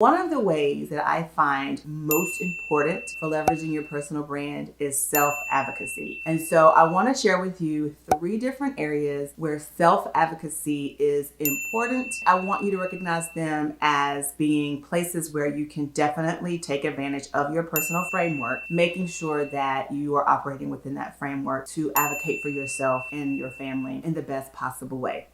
One of the ways that I find most important for leveraging your personal brand is self-advocacy. And so I want to share with you 3 different areas where self-advocacy is important. I want you to recognize them as being places where you can definitely take advantage of your personal framework, making sure that you are operating within that framework to advocate for yourself and your family in the best possible way.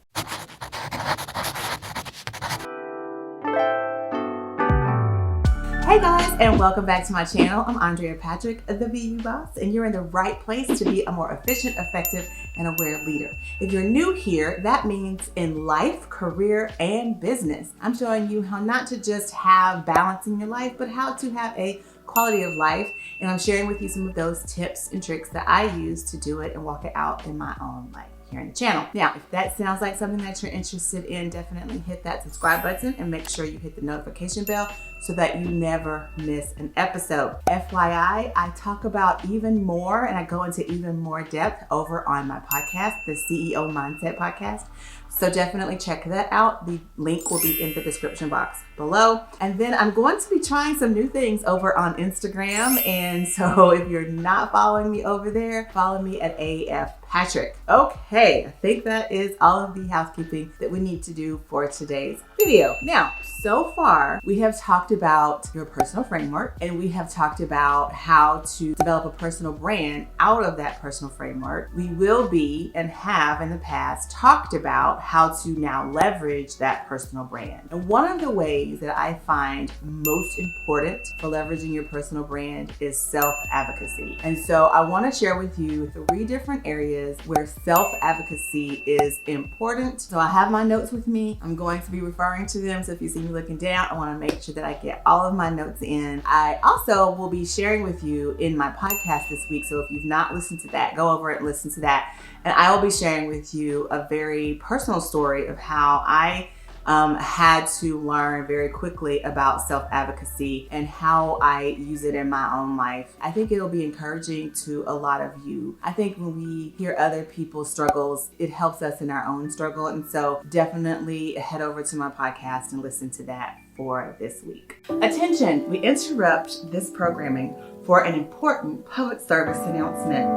Hey guys, and welcome back to my channel. I'm Andrea Patrick, the BU Boss, and you're in the right place to be a more efficient, effective, and aware leader. If you're new here, that means in life, career, and business. I'm showing you how not to just have balance in your life, but how to have a quality of life. And I'm sharing with you some of those tips and tricks that I use to do it and walk it out in my own life here in the channel. Now, if that sounds like something that you're interested in, definitely hit that subscribe button and make sure you hit the notification bell so that you never miss an episode. FYI, I talk about even more and I go into even more depth over on my podcast, the CEO Mindset Podcast. So definitely check that out. The link will be in the description box below. And then I'm going to be trying some new things over on Instagram. And so if you're not following me over there, follow me at AF Patrick. Okay, I think that is all of the housekeeping that we need to do for today's video. Now, so far, we have talked about your personal framework and we have talked about how to develop a personal brand out of that personal framework. We will be and have in the past talked about how to now leverage that personal brand. And one of the ways that I find most important for leveraging your personal brand is self-advocacy. And so I want to share with you 3 different areas where self-advocacy is important. So I have my notes with me. I'm going to be referring to them. So if you see me looking down, I want to make sure that I get all of my notes in. I also will be sharing with you in my podcast this week. So if you've not listened to that, go over it and listen to that. And I will be sharing with you a very personal story of how I had to learn very quickly about self-advocacy and how I use it in my own life. I think it'll be encouraging to a lot of you. I think when we hear other people's struggles, it helps us in our own struggle. And so definitely head over to my podcast and listen to that for this week. Attention, we interrupt this programming for an important public service announcement.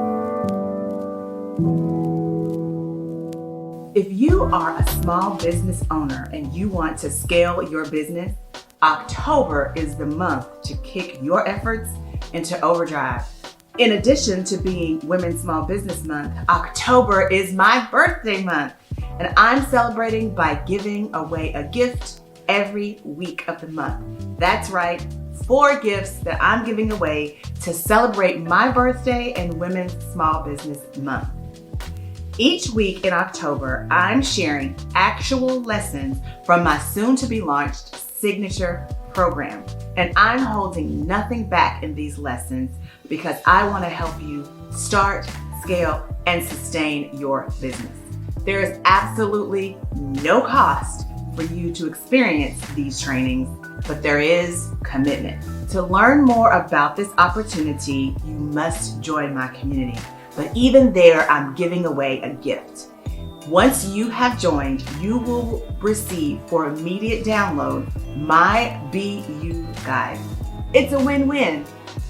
If you are a small business owner and you want to scale your business, October is the month to kick your efforts into overdrive. In addition to being Women's Small Business Month, October is my birthday month, and I'm celebrating by giving away a gift every week of the month. That's right, 4 gifts that I'm giving away to celebrate my birthday and Women's Small Business Month. Each week in October, I'm sharing actual lessons from my soon-to-be launched signature program. And I'm holding nothing back in these lessons because I want to help you start, scale, and sustain your business. There is absolutely no cost for you to experience these trainings, but there is commitment. To learn more about this opportunity, you must join my community. But even there, I'm giving away a gift. Once you have joined, you will receive for immediate download my BU guide. It's a win-win.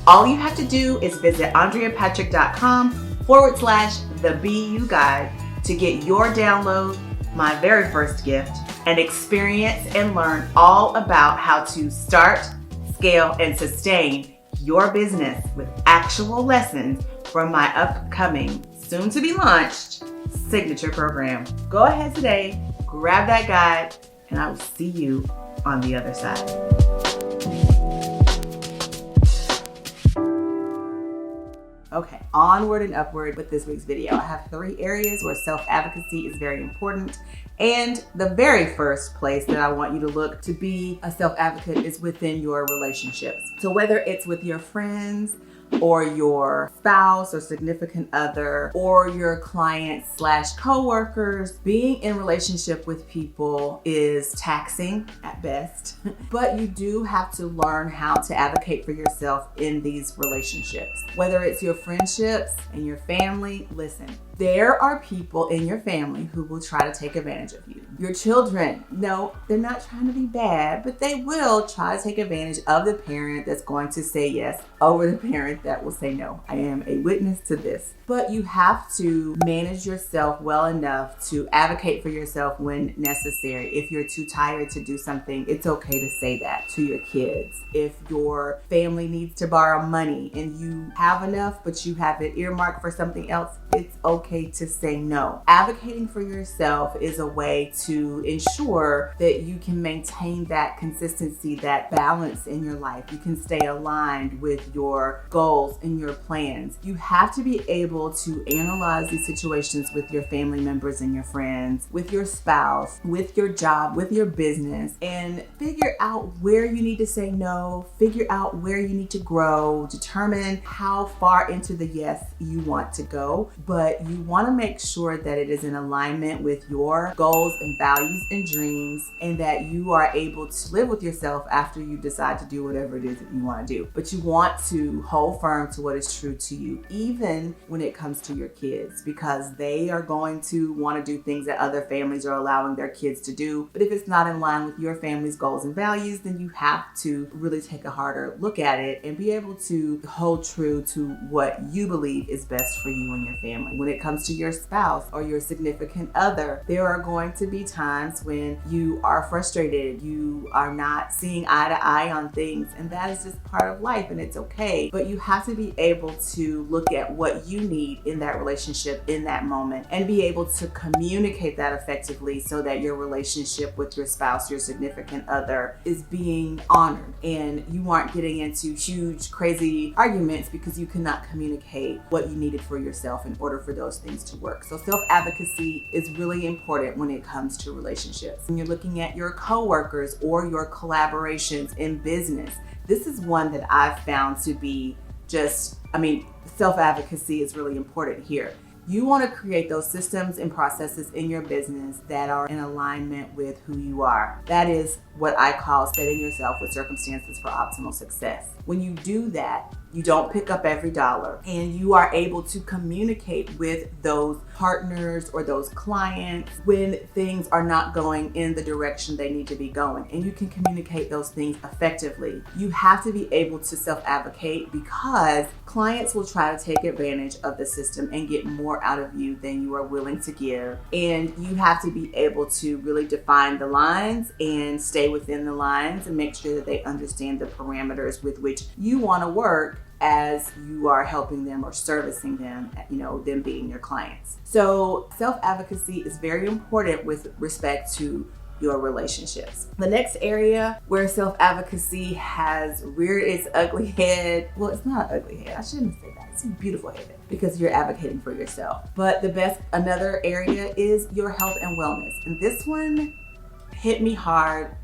All you have to do is visit andreapatrick.com/the BU guide to get your download, my very first gift, and experience and learn all about how to start, scale, and sustain your business with actual lessons from my upcoming, soon-to-be launched signature program. Go ahead today, grab that guide, and I will see you on the other side. Okay, onward and upward with this week's video. I have 3 areas where self-advocacy is very important. And the very first place that I want you to look to be a self-advocate is within your relationships. So whether it's with your friends, or your spouse or significant other or your clients/coworkers, being in relationship with people is taxing at best, but you do have to learn how to advocate for yourself in these relationships. Whether it's your friendships and your family, listen, there are people in your family who will try to take advantage of you. Your children, no, they're not trying to be bad, but they will try to take advantage of the parent that's going to say yes over the parent that will say no. I am a witness to this. But you have to manage yourself well enough to advocate for yourself when necessary. If you're too tired to do something, it's okay to say that to your kids. If your family needs to borrow money and you have enough, but you have it earmarked for something else, it's okay to say no. Advocating for yourself is a way to ensure that you can maintain that consistency, that balance in your life. You can stay aligned with your goals and your plans. You have to be able to analyze these situations with your family members and your friends, with your spouse, with your job, with your business, and figure out where you need to say no, figure out where you need to grow, determine how far into the yes you want to go. But you want to make sure that it is in alignment with your goals and values and dreams, and that you are able to live with yourself after you decide to do whatever it is that you want to do. But you want to hold firm to what is true to you, even when it comes to your kids, because they are going to want to do things that other families are allowing their kids to do. But if it's not in line with your family's goals and values, then you have to really take a harder look at it and be able to hold true to what you believe is best for you and your family. When it comes to your spouse or your significant other, there are going to be times when you are frustrated, you are not seeing eye to eye on things, and that is just part of life, and it's okay. But you have to be able to look at what you need in that relationship in that moment and be able to communicate that effectively so that your relationship with your spouse, your significant other, is being honored and you aren't getting into huge, crazy arguments because you cannot communicate what you needed for yourself in order for those things to work. So self-advocacy is really important when it comes to relationships. When you're looking at your coworkers or your collaborations in business, this is one that I've found to be self-advocacy is really important here. You want to create those systems and processes in your business that are in alignment with who you are. That is what I call setting yourself with circumstances for optimal success. When you do that, you don't pick up every dollar, and you are able to communicate with those partners or those clients when things are not going in the direction they need to be going, and you can communicate those things effectively. You have to be able to self-advocate because clients will try to take advantage of the system and get more out of you than you are willing to give, and you have to be able to really define the lines and stay within the lines and make sure that they understand the parameters with which you want to work as you are helping them or servicing them, them being your clients. So self-advocacy is very important with respect to your relationships. The next area where self-advocacy has reared its ugly head, well, it's not an ugly head, I shouldn't say that, it's a beautiful head because you're advocating for yourself. But another area is your health and wellness. And this one hit me hard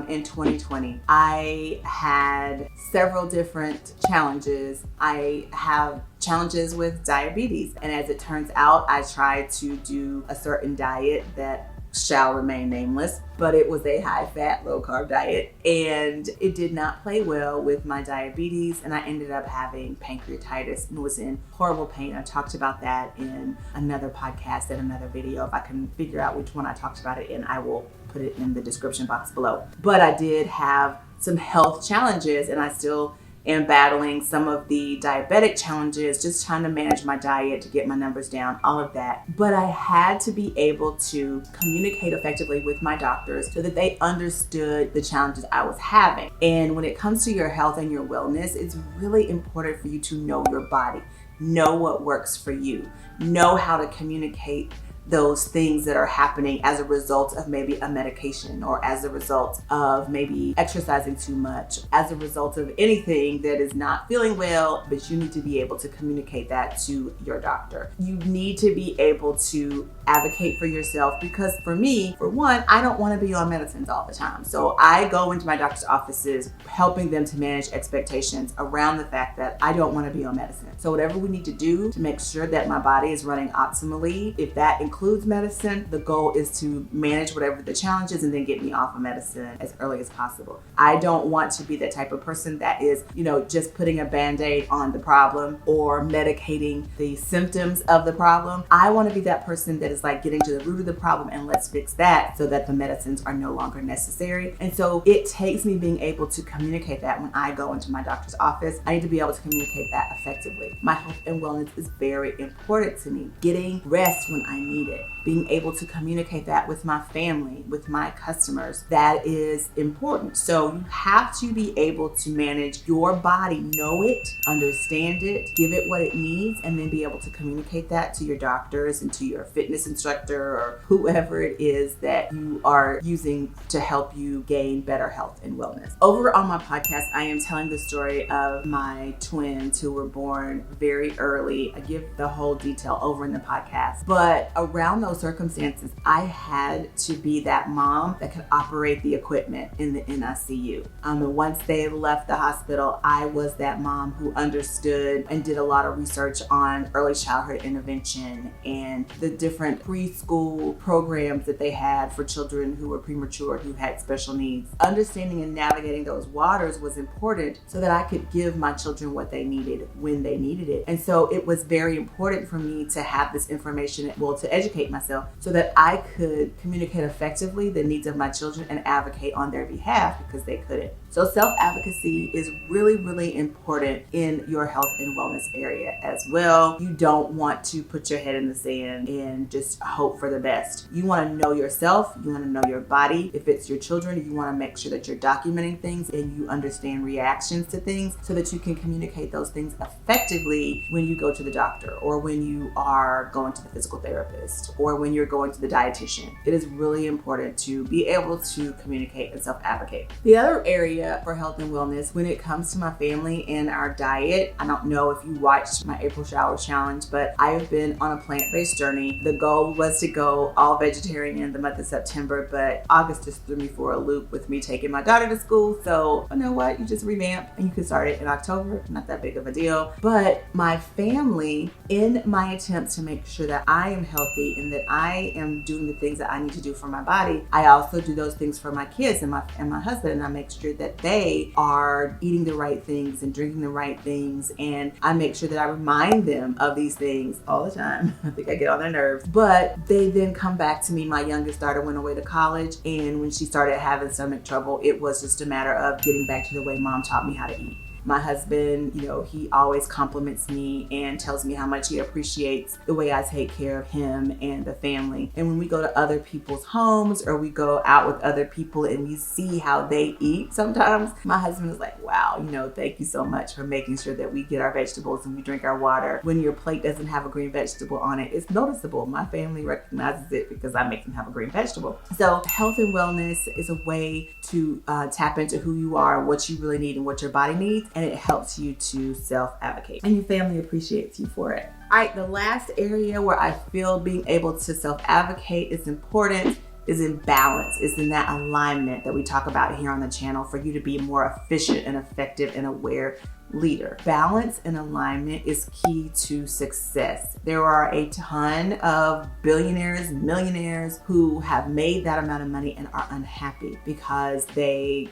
in 2020. I had several different challenges. I have challenges with diabetes, and as it turns out, I tried to do a certain diet that shall remain nameless, but it was a high-fat, low-carb diet, and it did not play well with my diabetes, and I ended up having pancreatitis and was in horrible pain. I talked about that in another podcast and another video. If I can figure out which one I talked about it in, I will put it in the description box below. But I did have some health challenges, and I still am battling some of the diabetic challenges, just trying to manage my diet to get my numbers down, all of that. But I had to be able to communicate effectively with my doctors so that they understood the challenges I was having. And when it comes to your health and your wellness, it's really important for you to know your body, know what works for you, know how to communicate those things that are happening as a result of maybe a medication, or as a result of maybe exercising too much, as a result of anything that is not feeling well, but you need to be able to communicate that to your doctor. You need to be able to advocate for yourself, because for me, for one, I don't want to be on medicines all the time. So I go into my doctor's offices helping them to manage expectations around the fact that I don't want to be on medicine. So whatever we need to do to make sure that my body is running optimally, if that includes medicine, the goal is to manage whatever the challenge is and then get me off of medicine as early as possible. I don't want to be that type of person that is, just putting a Band-Aid on the problem or medicating the symptoms of the problem. I want to be that person that is like getting to the root of the problem and let's fix that so that the medicines are no longer necessary. And so it takes me being able to communicate that when I go into my doctor's office. I need to be able to communicate that effectively. My health and wellness is very important to me. Getting rest when I need it. Being able to communicate that with my family, with my customers, that is important. So you have to be able to manage your body, know it, understand it, give it what it needs, and then be able to communicate that to your doctors and to your fitness instructor or whoever it is that you are using to help you gain better health and wellness. Over on my podcast, I am telling the story of my twins who were born very early. I give the whole detail over in the podcast, but around those circumstances, I had to be that mom that could operate the equipment in the NICU. And once they left the hospital, I was that mom who understood and did a lot of research on early childhood intervention and the different preschool programs that they had for children who were premature, who had special needs. Understanding and navigating those waters was important so that I could give my children what they needed when they needed it. And so it was very important for me to have this information, to educate myself so that I could communicate effectively the needs of my children and advocate on their behalf because they couldn't. So self-advocacy is really, really important in your health and wellness area as well. You don't want to put your head in the sand and just hope for the best. You want to know yourself. You want to know your body. If it's your children, you want to make sure that you're documenting things and you understand reactions to things so that you can communicate those things effectively when you go to the doctor or when you are going to the physical therapist or when you're going to the dietitian. It is really important to be able to communicate and self-advocate. The other area for health and wellness, when it comes to my family and our diet, I don't know if you watched my April Shower Challenge, but I have been on a plant-based journey. The goal was to go all vegetarian in the month of September, but August just threw me for a loop with me taking my daughter to school. So you know what? You just revamp and you can start it in October. Not that big of a deal. But my family, in my attempts to make sure that I am healthy and that I am doing the things that I need to do for my body, I also do those things for my kids and my husband, and I make sure that they are eating the right things and drinking the right things, and I make sure that I remind them of these things all the time. I think I get on their nerves, but they then come back to me. My youngest daughter went away to college, and when she started having stomach trouble, it was just a matter of getting back to the way mom taught me how to eat. My husband, he always compliments me and tells me how much he appreciates the way I take care of him and the family. And when we go to other people's homes or we go out with other people and we see how they eat sometimes, my husband is like, wow, thank you so much for making sure that we get our vegetables and we drink our water. When your plate doesn't have a green vegetable on it, it's noticeable. My family recognizes it because I make them have a green vegetable. So health and wellness is a way to tap into who you are, what you really need and what your body needs. And it helps you to self-advocate. And your family appreciates you for it. All right, the last area where I feel being able to self-advocate is important is in balance, is in that alignment that we talk about here on the channel for you to be more efficient and effective and aware leader. Balance and alignment is key to success. There are a ton of billionaires, millionaires who have made that amount of money and are unhappy because I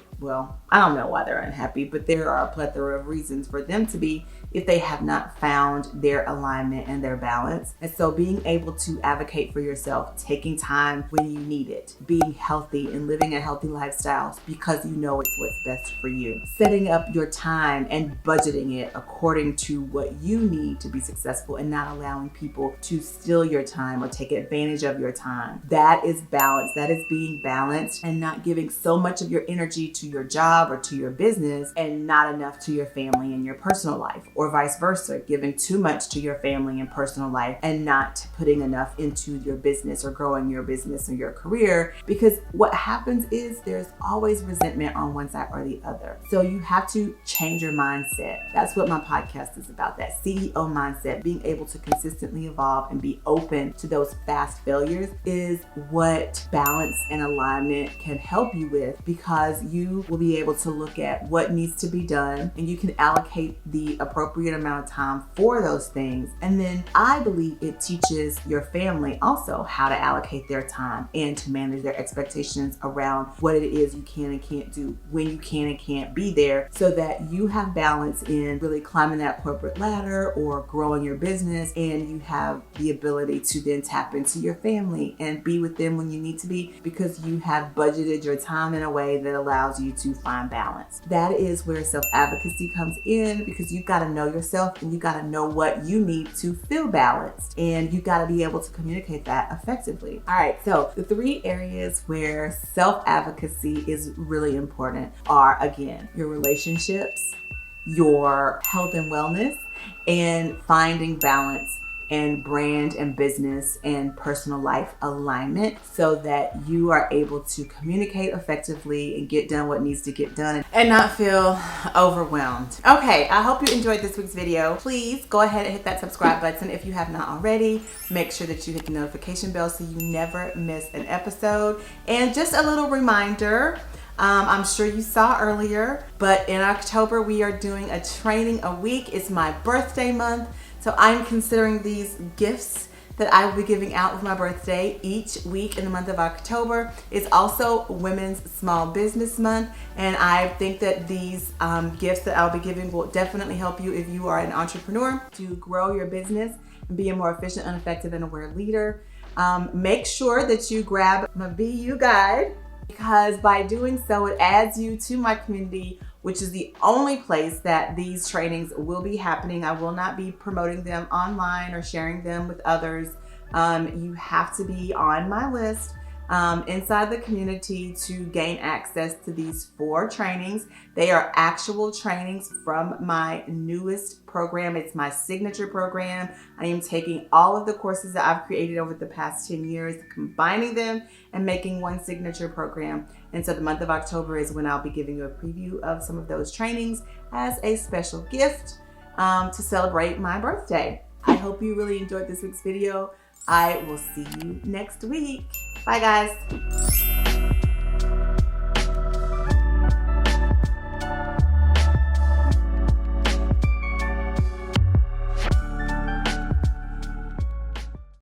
don't know why they're unhappy, but there are a plethora of reasons for them to be if they have not found their alignment and their balance. And so being able to advocate for yourself, taking time when you need it, being healthy and living a healthy lifestyle because you know it's what's best for you, setting up your time and budgeting it according to what you need to be successful and not allowing people to steal your time or take advantage of your time. That is balance. That is being balanced and not giving so much of your energy to your job or to your business and not enough to your family and your personal life, or vice versa, giving too much to your family and personal life and not putting enough into your business or growing your business or your career, because what happens is there's always resentment on one side or the other. So you have to change your mindset mindset. That's what my podcast is about, that CEO mindset. Being able to consistently evolve and be open to those fast failures is what balance and alignment can help you with, because you will be able to look at what needs to be done and you can allocate the appropriate amount of time for those things. And then I believe it teaches your family also how to allocate their time and to manage their expectations around what it is you can and can't do, when you can and can't be there, so that you have balance in really climbing that corporate ladder or growing your business, and you have the ability to then tap into your family and be with them when you need to be, because you have budgeted your time in a way that allows you to find balance. That is where self-advocacy comes in, because you've got to know yourself and you got to know what you need to feel balanced, and you got to be able to communicate that effectively. All right, so the 3 areas where self-advocacy is really important are, again, your relationships, your health and wellness, and finding balance and brand and business and personal life alignment, so that you are able to communicate effectively and get done what needs to get done and not feel overwhelmed. Okay, I hope you enjoyed this week's video. Please go ahead and hit that subscribe button if you have not already. Make sure that you hit the notification bell so you never miss an episode. And just a little reminder, I'm sure you saw earlier, but in October we are doing a training a week. It's my birthday month, so I'm considering these gifts that I will be giving out with my birthday each week in the month of October. It's also Women's Small Business Month, and I think that these gifts that I'll be giving will definitely help you if you are an entrepreneur to grow your business and be a more efficient, effective, and aware leader. Make sure that you grab my BU guide, because by doing so, it adds you to my community, which is the only place that these trainings will be happening. I will not be promoting them online or sharing them with others. You have to be on my list inside the community to gain access to these 4 trainings. They are actual trainings from my newest program. It's my signature program. I am taking all of the courses that I've created over the past 10 years, combining them and making one signature program. And so the month of October is when I'll be giving you a preview of some of those trainings as a special gift to celebrate my birthday. I hope you really enjoyed this week's video. I will see you next week. Bye, guys.